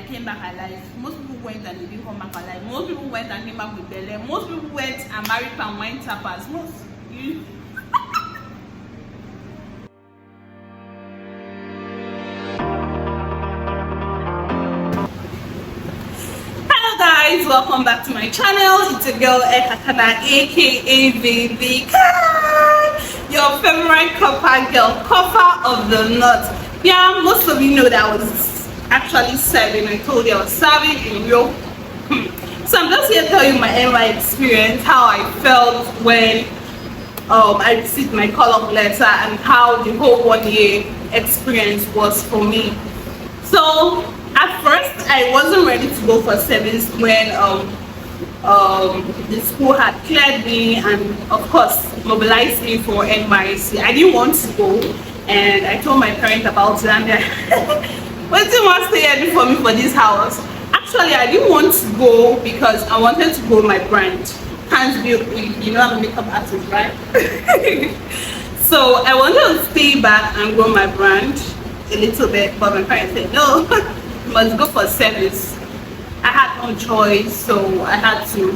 came back alive. Most people went and they didn't come back alive. Most people went and came back with belly. Most people went and married and went tappers. Hello guys, welcome back to my channel. It's your girl Ekakana, aka Baby Kai, your favorite copper girl, copper of the north. Yeah, most of you know that I was actually serving. I told you I was serving in Rio. So I'm just here to tell you my NY experience, how I felt when I received my call-up letter and how the whole 1 year experience was for me. So at first I wasn't ready to go for service when the school had cleared me and of course mobilized me for Nysc. I didn't want to go and I told my parents about it and they're what do you want to stay for me for this house? Actually, I didn't want to go because I wanted to grow my brand. Can't be, you know, I'm a makeup artist, right? So I wanted to stay back and grow my brand a little bit, but my parents said no, you must go for service. I had no choice, so I had to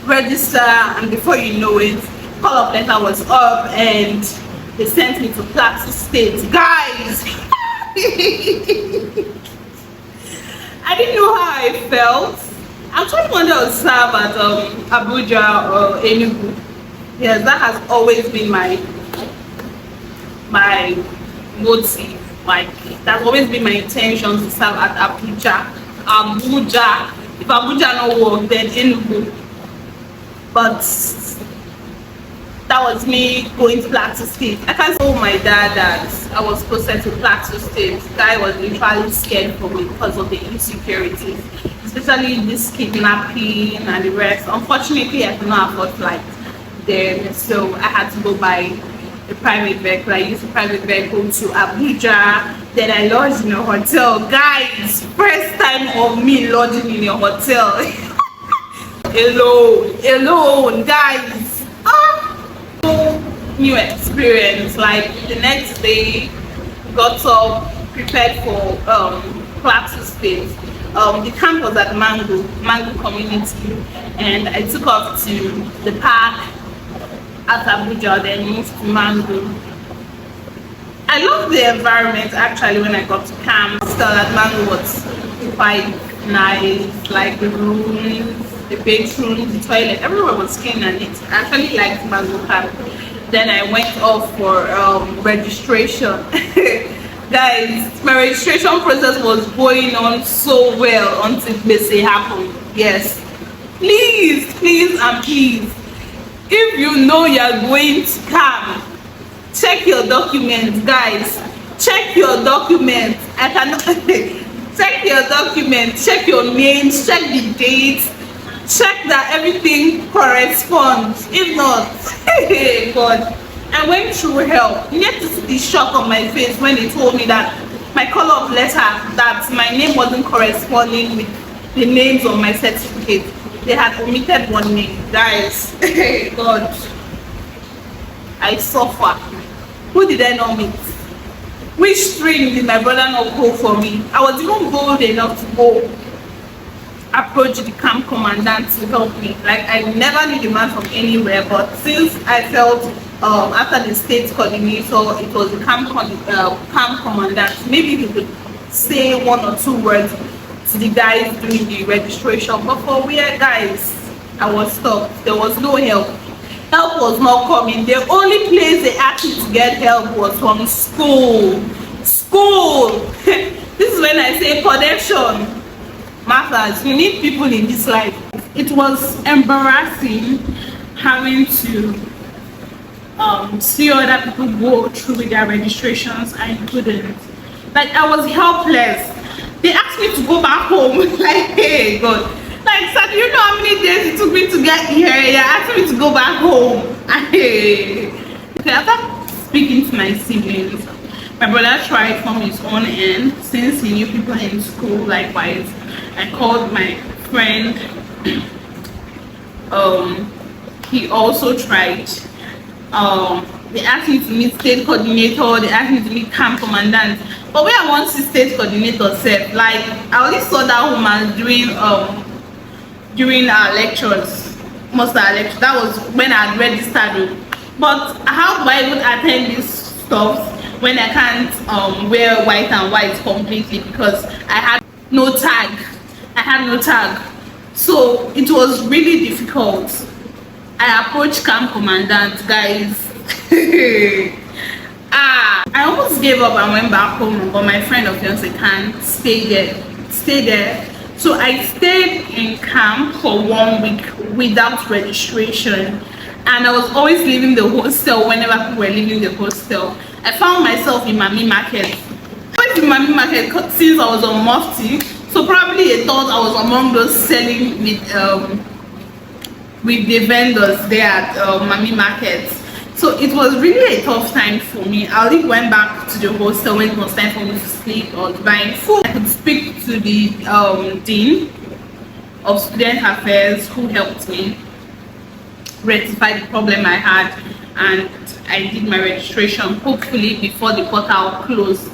register, and before you know it, call-up letter was up and they sent me to Plateau State. Guys, I didn't know how I felt. Actually wanted to serve at Abuja or Enugu. Yes, that has always been my motive. Like, that's always been my intention to serve at Abuja. If Abuja no work, then Enugu. But that was me going to Plateau State. I can't tell my dad that I was posted to Plateau State. The guy was literally scared for me because of the insecurities, especially this kidnapping and the rest. Unfortunately, I could not afford flight there, so I had to go by a private vehicle. I used a private vehicle to Abuja. Then I lodged in a hotel. Guys, first time of me lodging in a hotel. alone, guys. New experience. Like the next day, got up, prepared for Plateau State. The camp was at Mango community, and I took off to the park at Abuja, then moved to Mango. I love the environment actually. When I got to camp, so that Mango was quite nice, like the rooms, the bedroom, the toilet, everywhere was clean and neat. I actually liked Mango camp. Then I went off for registration. Guys, my registration process was going on so well until this happened. Yes, please and please, if you know you're going to come, check your documents. Guys, check your documents. I cannot check your documents, check your names, check the dates, check that everything corresponds. If not, hey God, I went through hell. You get to see the shock on my face when they told me that my call-up letter, that my name wasn't corresponding with the names on my certificate. They had omitted one name. Guys, hey God, I suffer. Who did I not meet? Which string did my brother not go for me? I was even bold enough to go approach the camp commandant to help me. Like, I never knew the man from anywhere, but since I felt after the state coordinator, it was the camp commandant, maybe he could say 1 or 2 words to the guys doing the registration. But for where, guys, I was stuck. There was no help. Help was not coming. The only place they asked me to get help was from school. This is when I say connection matters. You need people in this life. It was embarrassing having to see other people go through with their registrations. I couldn't. Like, I was helpless. They asked me to go back home. Like, hey God, like, sir, do you know how many days it took me to get here? They asked me to go back home. Okay, after speaking to my siblings, my brother tried from his own end since he knew people in school. Likewise, I called my friend. He also tried. they asked me to meet state coordinator, they asked me to meet camp commandant. But when I want to see state coordinator self, like I only saw that woman during our lectures, most of our lectures. That was when I had registered. But how do I even attend these stuff when I can't wear white and white completely because I had no tag? I had no tag, so it was really difficult. I approached camp commandant, guys. I almost gave up and went back home, but my friend of fiance can't stay there. So I stayed in camp for 1 week without registration, and I was always leaving the hostel whenever people were leaving the hostel. I found myself in Mami Market. I went to Mami Market since I was on Mufti, so probably they thought I was among those selling with the vendors there at Mami Market. So it was really a tough time for me. I only went back to the hostel when it was time for me to sleep or buying food. I could speak to the dean of student affairs who helped me rectify the problem I had, and I did my registration hopefully before the portal closed,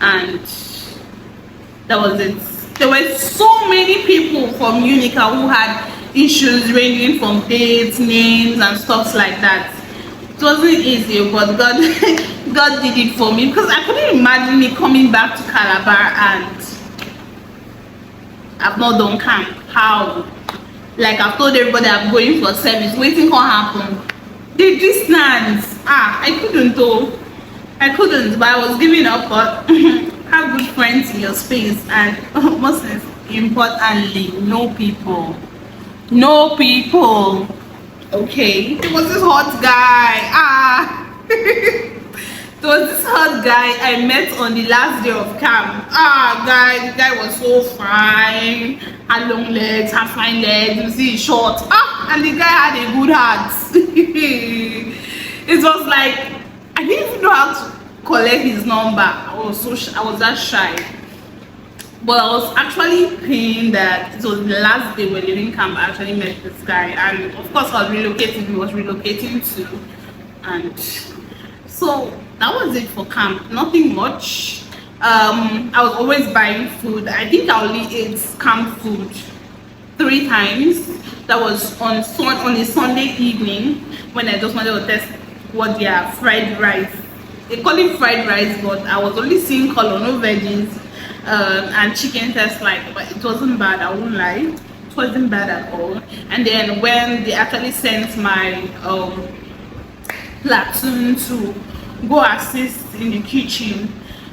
and that was it. There were so many people from Unica who had issues ranging from dates, names and stuff like that. It wasn't easy, but God God did it for me, because I couldn't imagine me coming back to Calabar and I've not done camp. How? Like I've told everybody I'm going for service, waiting for happen. The distance, I couldn't though. I couldn't, but I was giving up. But have good friends in your space, and most importantly, no people. Okay, there was this hot guy. There was this hot guy I met on the last day of camp. The guy was so fine, had long legs, had fine legs, you see he's short. And the guy had a good heart. It was like I didn't even know how to collect his number. I was that shy. But I was actually pained that it was the last day we're leaving camp. I actually met this guy, and of course I was relocating. He was relocating too, and so that was it for camp. Nothing much. I was always buying food. I think I only ate camp food 3 times. That was on a Sunday evening when I just wanted to test what their fried rice. They call it fried rice, but I was only seeing color, no veggies. And chicken tastes like, but it wasn't bad, I won't lie, it wasn't bad at all. And then when they actually sent my platoon to go assist in the kitchen,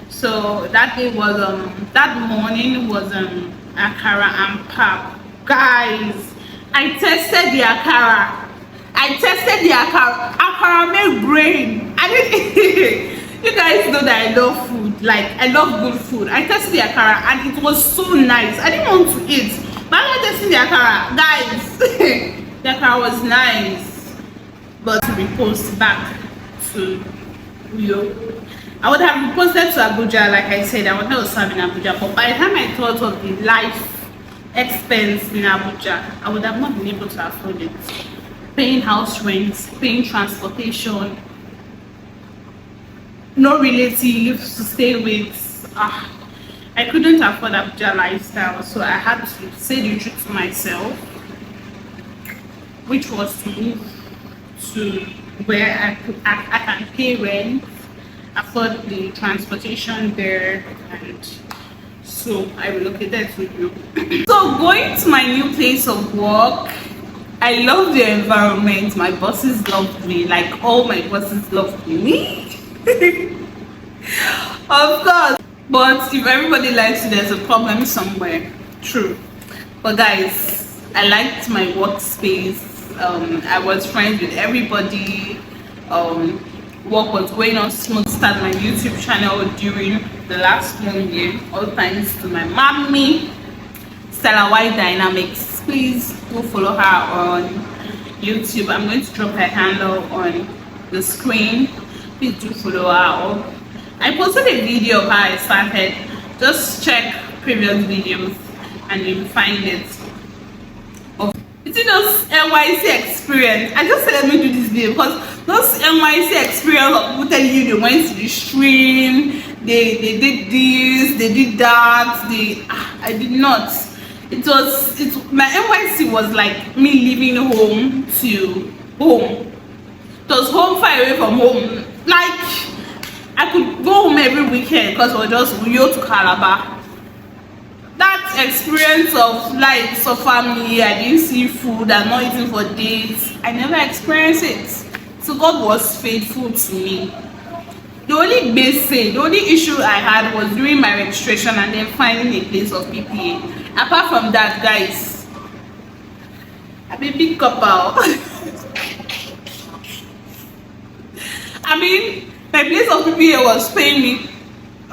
so that day was that morning was akara and pap. Guys, I tested the akara. Akara made brain. I didn't you guys know that I love food, like I love good food. I tested the akara and it was so nice. I didn't want to eat, but I tested the akara, guys. The akara was nice. But to repost back to Uyo, I would have reposted to Abuja. Like I said, I wanted to serve in Abuja, but by the time I thought of the life expense in Abuja, I would have not been able to afford it. Paying house rents, paying transportation, no relatives to stay with. I couldn't afford Abuja lifestyle, so I had to say the truth to myself, which was to move to where I can pay rent, afford the transportation there, and so I relocated to you. So going to my new place of work, I love the environment. My bosses loved me, like all my bosses loved me. Of course, but if everybody likes you, there's a problem somewhere. True. But guys, I liked my workspace. I was friends with everybody. Work was going on smooth. Start my YouTube channel during the last 1 year, all thanks to my mommy, Stella White Dynamics. Please go follow her on YouTube. I'm going to drop her handle on the screen. Please do follow her. I posted a video of how I started. Just check previous videos and you'll find it. It see those NYC experience. I just said let me do this video because those NYC experience of people telling you they went to the stream, they did this, they did that. I did not. My NYC was like me leaving home to home. It was home far away from home. Like I could go home every weekend because it was just Uyo to Calabar. That experience of life of family, I didn't see food, I'm not eating for days, I never experienced it. So God was faithful to me. The only issue I had was during my registration and then finding a place of PPA. Apart from that, guys, I'm a big couple. I mean, my place of PPA was paying me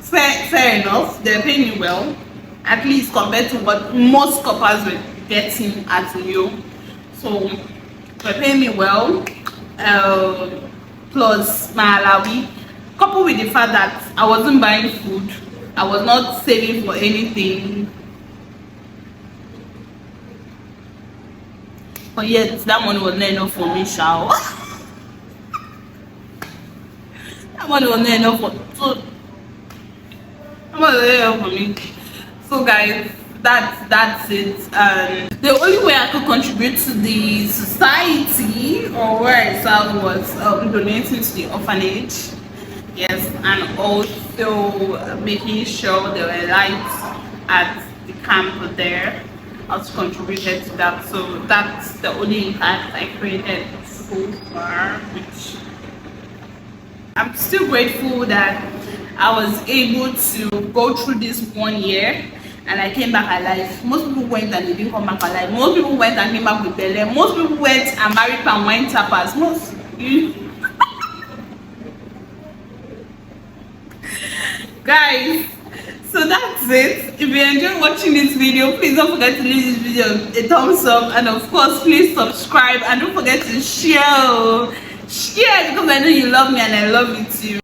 fair enough. They're paying me well, at least compared to what most coppers were getting at Uyo. So they're paying me well, plus my alawi, coupled with the fact that I wasn't buying food, I was not saving for anything. But yet that money was not enough for me, shall that money was not enough for me. So guys, that's it. The only way I could contribute to the society or where I served was donating to the orphanage. Yes, and also making sure there were lights at the camp there. I also contributed to that. So that's the only impact I created so far, which I'm still grateful that I was able to go through this 1 year and I came back alive. Most people went and they didn't come back alive. Most people went and came back with belly. Most people went and married and wine tappers. Guys, so that's it. If you enjoyed watching this video, please don't forget to leave this video a thumbs up, and of course please subscribe, and don't forget to share because I know you love me and I love you too.